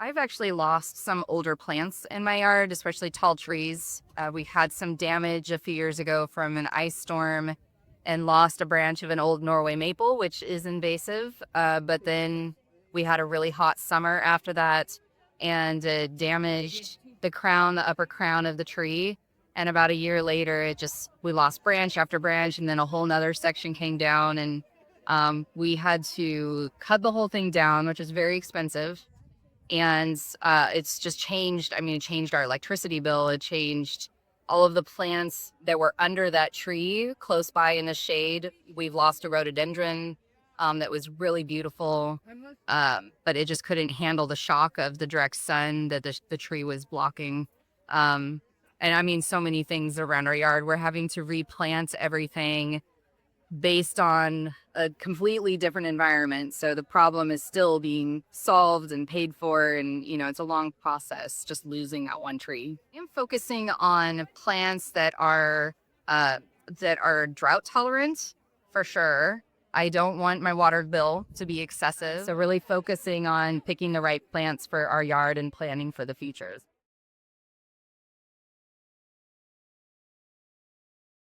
I've actually lost some older plants in my yard, especially tall trees. We had some damage a few years ago from an ice storm and lost a branch of an old Norway maple, which is invasive. But then we had a really hot summer after that and damaged the crown, the upper crown of the tree. And about a year later, we lost branch after branch, and then a whole nother section came down, and we had to cut the whole thing down, which is very expensive. And it's just changed. I mean, it changed our electricity bill. It changed all of the plants that were under that tree close by in the shade. We've lost a rhododendron that was really beautiful, but it just couldn't handle the shock of the direct sun that the tree was blocking. And I mean, so many things around our yard. We're having to replant everything based on a completely different environment. So the problem is still being solved and paid for. And, it's a long process just losing that one tree. I'm focusing on plants that are drought tolerant for sure. I don't want my water bill to be excessive. So really focusing on picking the right plants for our yard and planning for the futures.